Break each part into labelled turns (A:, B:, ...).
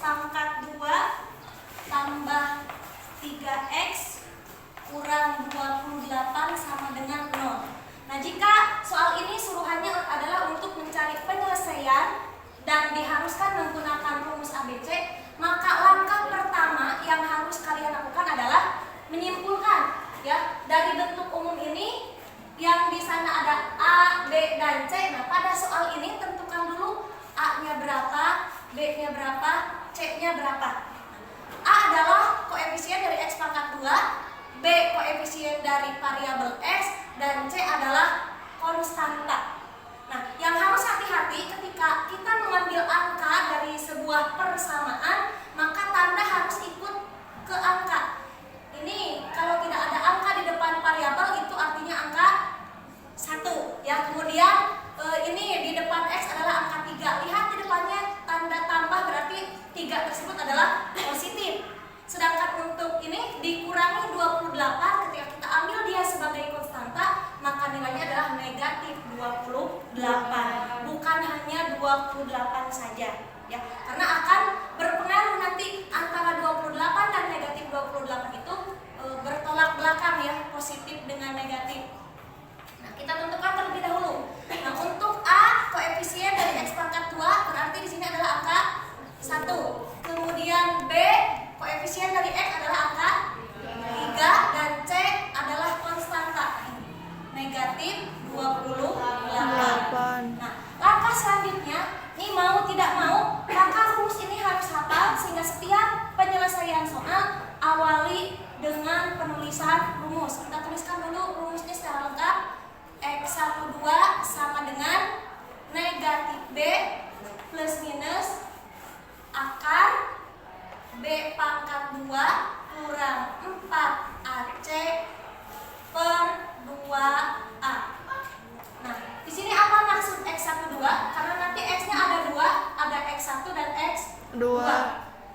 A: pangkat 2 tambah 3X kurang 28 sama dengan 0. Nah, jika soal ini suruhannya adalah untuk mencari penyelesaian dan diharuskan menggunakan rumus ABC, maka langkah pertama yang harus kalian lakukan adalah menyimpulkan ya dari bentuk umum ini yang di sana ada A, B, dan C. Nah, pada soal ini tentukan dulu A-nya berapa, B-nya berapa, C-nya berapa. A adalah koefisien dari X pangkat 2, B koefisien dari variabel X, dan C adalah konstanta. Nah, yang harus hati-hati ketika kita mengambil angka dari sebuah persamaan, maka tanda harus ikut ke angka. Ini kalau tidak ada angka di depan variabel itu artinya angka 1 ya. Kemudian ini di depan X adalah angka 3. Lihat di depannya tanda tambah, berarti 3 tersebut adalah positif. Sedangkan untuk ini dikurangi 28, ketika kita ambil dia sebagai konstanta, maka nilainya adalah negatif 28. Bukan hanya 28 saja ya. Karena akan berpengaruh nanti antara 28 dan negatif 28 itu bertolak belakang ya, positif dengan negatif. Nah, kita tentukan terlebih dahulu. Nah, untuk A koefisien dari X pangkat 2 berarti di sini adalah angka 1. Kemudian B koefisien dari X adalah angka 3 dan C adalah konstanta negatif 28. Nah, langkah selanjutnya, ini mau tidak mau, maka rumus ini harus hafal sehingga setiap penyelesaian soal awali dengan penulisan rumus. Kita tuliskan dulu rumusnya secara lengkap. X12 sama dengan negatif B plus minus akar B pangkat 2 kurang 4AC per 2A. Nah, di sini apa maksud X12? Karena nanti X-nya ada 2, ada X1 dan X2.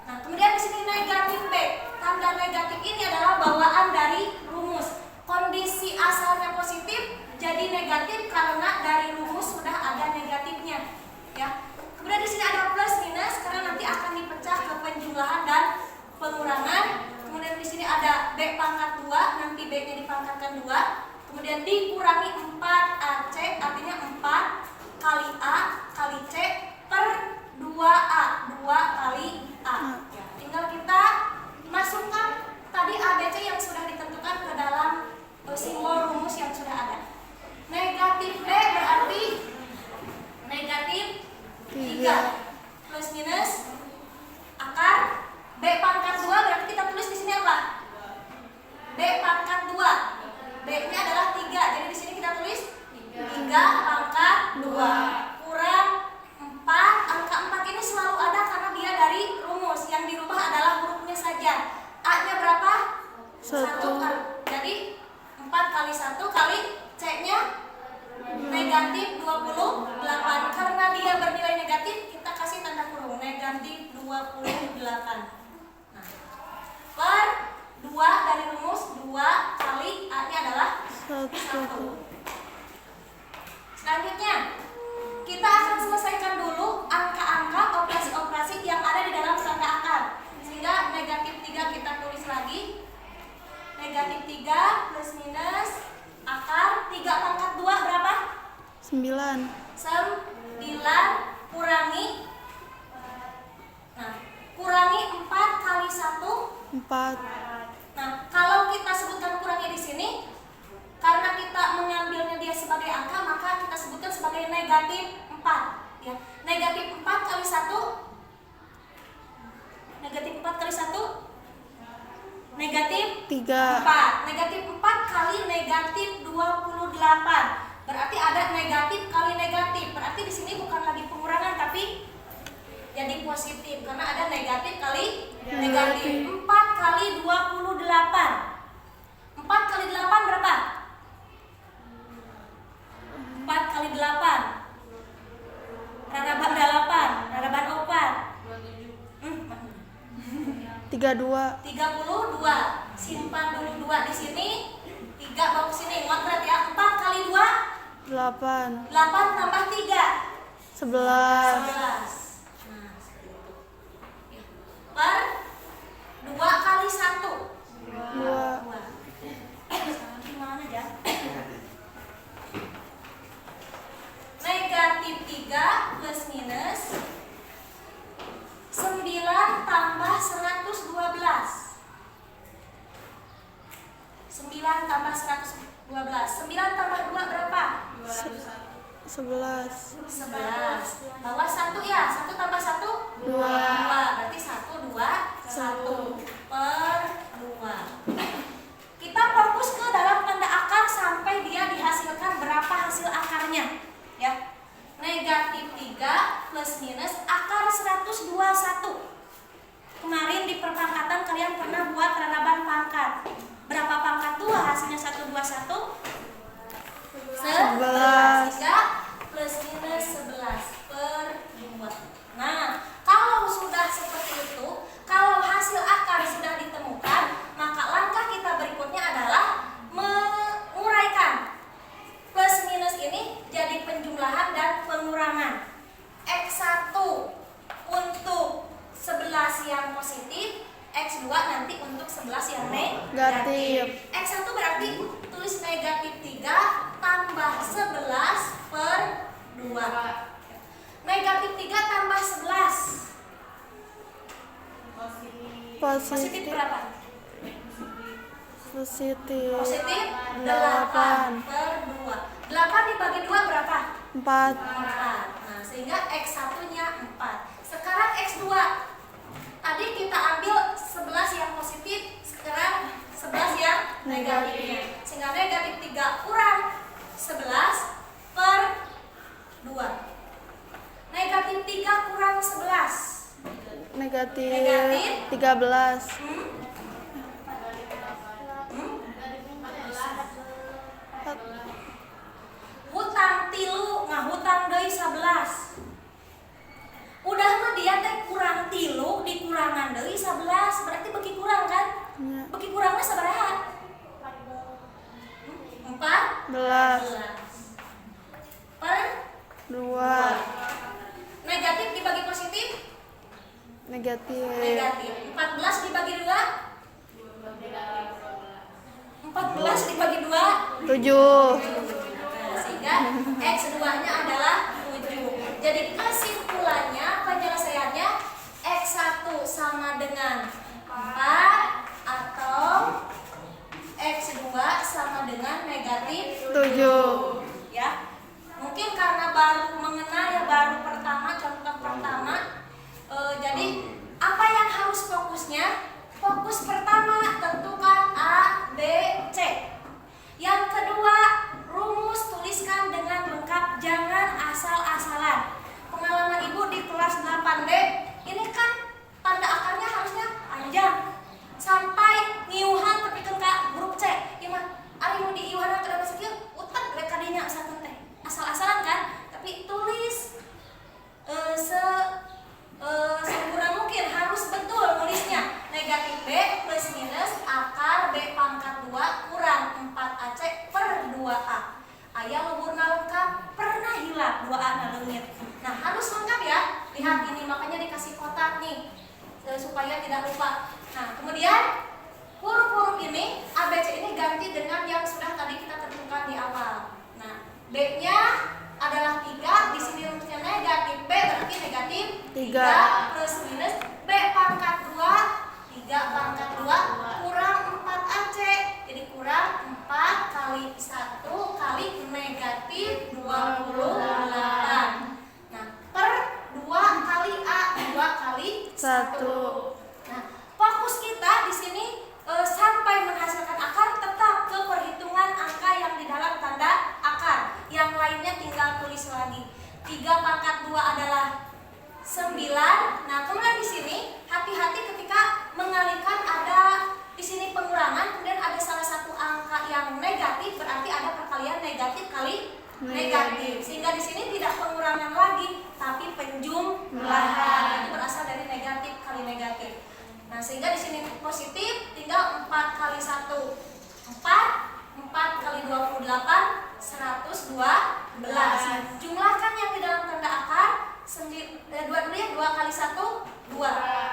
A: Nah, kemudian di sini negatif B. Tanda negatif ini adalah bawaan dari rumus. Kondisi asalnya positif jadi negatif karena dari rumus sudah ada negatifnya, ya. Kemudian di sini ada plus minus karena nanti akan dipecah ke penjumlahan dan pengurangan. Kemudian di sini ada B pangkat 2, nanti B-nya dipangkatkan 2. Kemudian dikurangi 4AC, artinya 4 kali A kali C per 2A, 2 kali A. Ya, tinggal kita masukkan tadi ABC yang sudah ditentukan ke dalam simbol rumus yang sudah ada. Negatif B berarti negatif 3 plus minus akar B pangkat 2 berarti kita tulis di sini apa? B pangkat 2. B-nya adalah 3. Jadi di sini kita tulis 3 pangkat 2 kurang 4. Angka 4 ini selalu ada karena dia dari rumus. Yang dirubah adalah hurufnya saja. A-nya berapa? 1. Jadi 4 kali 1 kali C-nya negatif 28. Karena dia bernilai negatif, kita kasih tanda kurung negatif 28. Nah, per 2 dari rumus 2 kali A-nya adalah 1. Selanjutnya kita akan selesaikan dulu angka-angka operasi-operasi yang ada di dalam tanda akar. Sehingga negatif 3 kita tulis lagi. Negatif 3 plus minus akar 3 pangkat 2 berapa?
B: 9
A: kurangi, nah, kurangi 4 kali 1
B: 4.
A: Nah, kalau kita sebutkan kurangnya di sini, karena kita mengambilnya dia sebagai angka, maka kita sebutkan sebagai negatif 4 ya. Negatif 4 kali 1 negatif 4 kali 1 negatif
B: 3.
A: 4. Negatif 4 kali negatif 28. Berarti ada negatif kali negatif. Berarti di sini bukan lagi pengurangan tapi jadi positif karena ada negatif kali negatif. 4 kali 28. 4 kali 8 berapa? 4 kali 8. Raraban 8, raraban 4. 32. Simpan dulu 2 di sini. 3 bawa ke sini. Kuadrat ya. 4 kali 2
B: 8.
A: 8 tambah 3
B: 11.
A: 11. Nah, seperti itu. Ya. 9 tambah 112. 9 tambah 2 berapa?
B: 11.
A: 11. Bawah 1 ya. 1 tambah 1?
B: 2.
A: 2. Berarti 1, 2, 1 per 2. Kita fokus ke dalam tanda akar sampai dia dihasilkan berapa hasil akarnya. Ya. Negatif 3 plus minus akar 121. Kemarin di perpangkatan kalian pernah buat ranaban pangkat. Berapa pangkat 2 hasilnya 121? 11. 3 plus minus 11 per 2. Nah, kalau sudah seperti itu, kalau hasil akar sudah ditemukan, maka langkah kita berikutnya adalah menguraikan. Plus minus ini jadi penjumlahan dan pengurangan. X1 untuk 11 yang positif, X2 nanti untuk 11 yang negatif. X1 berarti tulis negatif 3 tambah 11 per 2. Negatif 3 tambah 11. Positif berapa?
B: Positif.
A: Positif 8
B: 8.
A: per 2. 8 dibagi 2 berapa?
B: 4.
A: 4. Nah, sehingga X1-nya 4. Sekarang X2. Tadi kita ambil 11 yang positif, sekarang 11 yang negatif. Sehingga negatif 3 kurang 11 per 2. Negatif 3 kurang 11.
B: Negatif
A: Negatif
B: 13.
A: Hutang tilu ngahutang deui 11. Udah mah dia teh kurang tilu dikurangan deui 11, berarti beki kurang kan?
B: Ya.
A: Beki kurangnya sabaraha? 14 per
B: 2.
A: negatif dibagi positif?
B: Negatif.
A: Negatif. 14 dibagi 2? 14 dibagi 2?
B: 7.
A: Nah, sehingga X2-nya adalah 7. Jadi kesimpulannya, penyelesaiannya X1 sama dengan 4 atau X2 sama dengan negatif
B: 7.
A: ya. Mungkin karena baru mengenal ya, baru pertama, contoh pertama. Jadi apa yang harus fokusnya? Fokus pertama tentukan A, B, C. Yang kedua, rumus tuliskan dengan lengkap, jangan asal-asalan. Pengalaman ibu di kelas 8D, ini kan tanda akarnya harusnya panjang sampai ngiuhan tapi kan grup C. Gimana? Ari mau diiuhan ke dalam sekieu, utek rek kadinya sakeun teh. Asal-asalan kan? Tapi tulis sempurna mungkin, harus betul nulisnya. Negatif B plus minus akar B pangkat 2 kurang 4AC per 2A. Aya luburna lengkap, pernah hilang 2A na leungit. Nah, harus lengkap ya. Lihat ini, makanya dikasih kotak nih supaya tidak lupa. Nah, kemudian huruf-huruf ini ABC ini ganti dengan yang sudah tadi kita tentukan di awal. Nah, B-nya adalah 3, di sini rumusnya negatif B berarti negatif 3 plus minus B pangkat 2 3 pangkat 2 kurang 4AC. Jadi kurang 4 kali 1 kali negatif 28. Nah, per 2 kali A, 2 kali 1. Nah, fokus kita di sini sampai menghasilkan akar tetap ke perhitungan angka yang di dalam tanda akar. Yang lainnya tinggal tulis lagi. 3 pangkat 2 adalah 9. Nah, kemudian di sini hati-hati ketika mengalihkan, ada di sini pengurangan, kemudian ada salah satu angka yang negatif, berarti ada perkalian negatif kali negatif. Sehingga di sini tidak pengurangan lagi, tapi penjumlahan. Itu berasal dari negatif kali negatif. Nah, sehingga di sini positif tinggal 4 kali 1. 4 kali 28 112. Jumlahkan yang di dalam tanda akar. 2 dulu ya, 2 kali 1 2.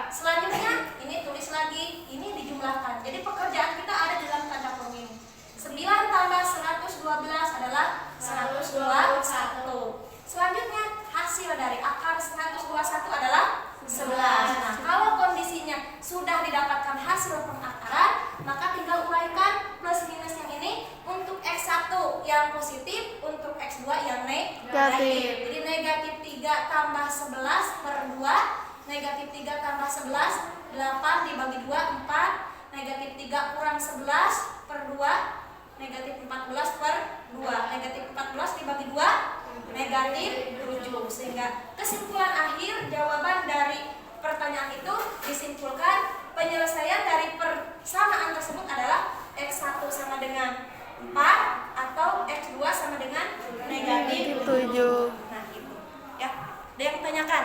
A: Selanjutnya ini tulis lagi, ini dijumlahkan. Jadi pekerjaan kita ada di dalam tanda kurung. 9 tambah 112 adalah 121. Selanjutnya hasil dari akar 121 adalah 11. Nah, kalau kondisinya sudah didapatkan hasil pengakaran, maka tinggal uraikan plus minus yang positif, untuk X2 yang negatif.
B: Negatif.
A: Jadi negatif 3 tambah 11 per 2. Negatif 3 tambah 11, 8 dibagi 2, 4. Negatif 3 kurang 11 per 2. Negatif 14 per 2. Negatif 14 dibagi 2, negatif 7. Sehingga kesimpulan akhir jawaban dari pertanyaan itu disimpulkan penyelesaian dari persamaan tersebut adalah X1 sama dengan 4 atau X2 sama dengan negatif
B: 7.
A: Nah itu ya, ada yang tanyakan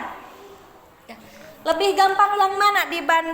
A: ya. Lebih gampang yang mana dibanding